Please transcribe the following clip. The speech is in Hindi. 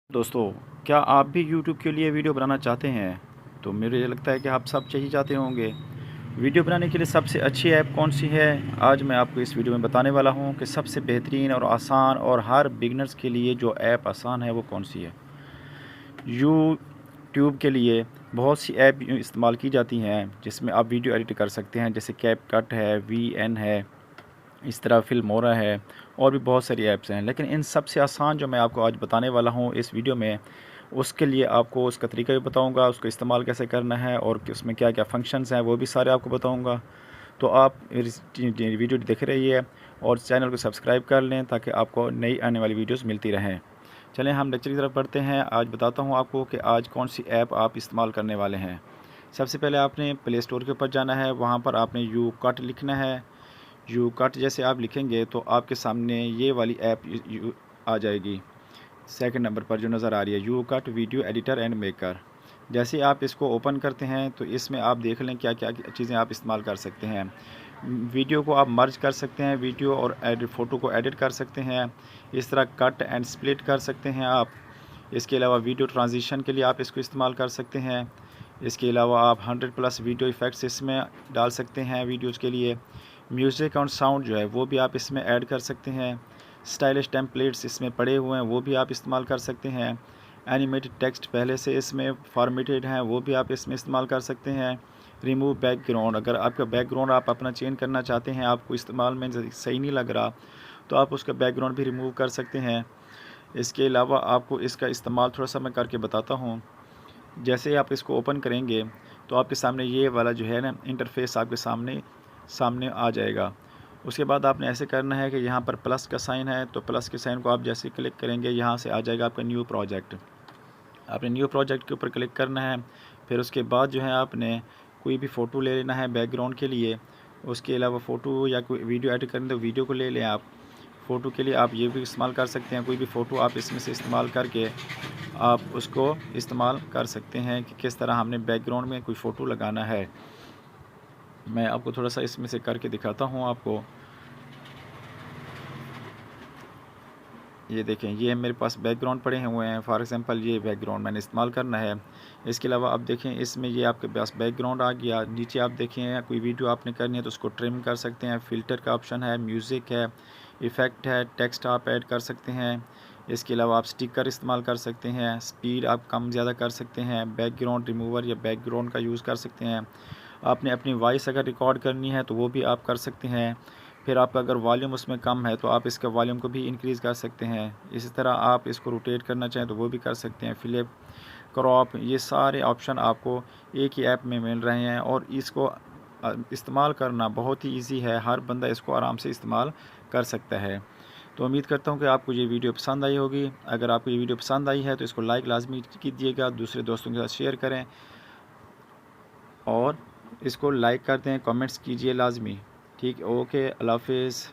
दोस्तों, क्या आप भी YouTube के लिए वीडियो बनाना चाहते हैं? तो मुझे लगता है कि आप सब यही चाहते होंगे। वीडियो बनाने के लिए सबसे अच्छी ऐप कौन-सी है? आज मैं आपको इस वीडियो में बताने वाला हूँ कि सबसे बेहतरीन और आसान और हर बिगिनर्स के लिए जो ऐप आसान है वो कौन-सी है। यूट्यूब के लिए बहुत सी ऐप इस्तेमाल की जाती हैं जिसमें आप वीडियो एडिट कर सकते हैं, जैसे कैपकट है, वीएन है, इस तरह फिल्मोरा है और भी बहुत सारी ऐप्स हैं। लेकिन इन सबसे आसान जो मैं आपको आज बताने वाला हूँ इस वीडियो में, उसके लिए आपको उसका तरीका भी बताऊँगा, उसको इस्तेमाल कैसे करना है और कि उसमें क्या-क्या फ़ंक्शंस हैं वो भी सारे आपको बताऊँगा। तो आप वीडियो देख रहिए और चैनल को सब्सक्राइब कर लें ताकि आपको नई आने वाली वीडियोज़ मिलती रहें। चलें हम लेक्चर की तरफ बढ़ते हैं। आज बताता हूँ आपको कि आज कौन-सी ऐप आप इस्तेमाल करने वाले हैं। सबसे पहले आपने प्ले स्टोर के ऊपर जाना है, वहाँ पर आपने यू कट लिखना है। यू कट जैसे आप लिखेंगे तो आपके सामने ये वाली ऐप यू आ जाएगी। सेकंड नंबर पर जो नज़र आ रही है, you cut video editor and maker. जैसे आप इसको ओपन करते हैं तो इसमें आप देख लें क्या-क्या चीज़ें आप इस्तेमाल कर सकते हैं। वीडियो को आप मर्ज कर सकते हैं, वीडियो और फ़ोटो को एडिट कर सकते हैं। इस तरह कट एंड स्प्लिट कर सकते हैं आप। इसके अलावा वीडियो ट्रांज़िशन के लिए आप इसको इस्तेमाल कर सकते हैं। इसके अलावा आप 100 प्लस वीडियो इफ़ेक्ट्स इसमें डाल सकते हैं वीडियोज़ के लिए। म्यूज़िक और साउंड जो है वो भी आप इसमें ऐड कर सकते हैं। स्टाइलिश टेम्पलेट्स इसमें पड़े हुए हैं वो भी आप इस्तेमाल कर सकते हैं। एनिमेटेड टेक्स्ट पहले से इसमें फॉर्मेटेड हैं वो भी आप इसमें इस्तेमाल कर सकते हैं। रिमूव बैकग्राउंड, अगर आपका बैकग्राउंड आप अपना चेंज करना चाहते हैं, आपको इस्तेमाल में सही नहीं लग रहा, तो आप उसका बैकग्राउंड भी रिमूव कर सकते हैं। इसके अलावा आपको इसका इस्तेमाल थोड़ा-सा मैं करके बताता हूँ। जैसे आप इसको ओपन करेंगे तो आपके सामने ये वाला जो है ना इंटरफ़ेस आपके सामने सामने आ जाएगा। उसके बाद आपने ऐसे करना है कि यहाँ पर प्लस का साइन है, तो प्लस के साइन को आप जैसे क्लिक करेंगे यहाँ से आ जाएगा आपका न्यू प्रोजेक्ट। आपने न्यू प्रोजेक्ट के ऊपर क्लिक करना है। फिर उसके बाद जो है आपने कोई भी फ़ोटो ले लेना है बैकग्राउंड के लिए। उसके अलावा फ़ोटो या कोई वीडियो एडिट करनी तो वीडियो को ले लें आप। फ़ोटो के लिए आप ये भी इस्तेमाल कर सकते हैं, कोई भी फ़ोटो आप इसमें से इस्तेमाल करके आप उसको इस्तेमाल कर सकते हैं कि किस तरह हमने बैकग्राउंड में कोई फ़ोटो लगाना है। मैं आपको थोड़ा-सा इसमें से करके दिखाता हूँ आपको। ये देखें, ये मेरे पास बैकग्राउंड पड़े हुए हैं। फॉर एग्ज़ाम्पल ये बैकग्राउंड मैंने इस्तेमाल करना है। इसके अलावा अब देखें इसमें ये आपके पास बैकग्राउंड आ गया। नीचे आप देखें कोई वीडियो आपने करनी है तो उसको ट्रिम कर सकते हैं। फ़िल्टर का ऑप्शन है, म्यूज़िक है, इफ़ेक्ट है, टेक्स्ट आप ऐड कर सकते हैं। इसके अलावा आप स्टिकर इस्तेमाल कर सकते हैं। स्पीड आप कम ज़्यादा कर सकते हैं। बैकग्राउंड रिमूवर या बैकग्राउंड का यूज़ कर सकते हैं। आपने अपनी वॉइस अगर रिकॉर्ड करनी है तो वो भी आप कर सकते हैं। फिर आपका अगर वॉल्यूम उसमें कम है तो आप इसका वॉल्यूम को भी इंक्रीज़ कर सकते हैं। इसी तरह आप इसको रोटेट करना चाहें तो वो भी कर सकते हैं। फ्लिप, क्रॉप, ये सारे ऑप्शन आपको एक ही ऐप में मिल रहे हैं और इसको इस्तेमाल करना बहुत ही ईज़ी है। हर बंदा इसको आराम से इस्तेमाल कर सकता है। तो उम्मीद करता हूँ कि आपको ये वीडियो पसंद आई होगी। अगर आपको ये वीडियो पसंद आई है तो इसको लाइक लाज़मी कीजिएगा, दूसरे दोस्तों के साथ शेयर करें और इसको लाइक कर दें, कमेंट्स कीजिए लाज़मी। ठीक, ओके, अल्लाह हाफ़िज़।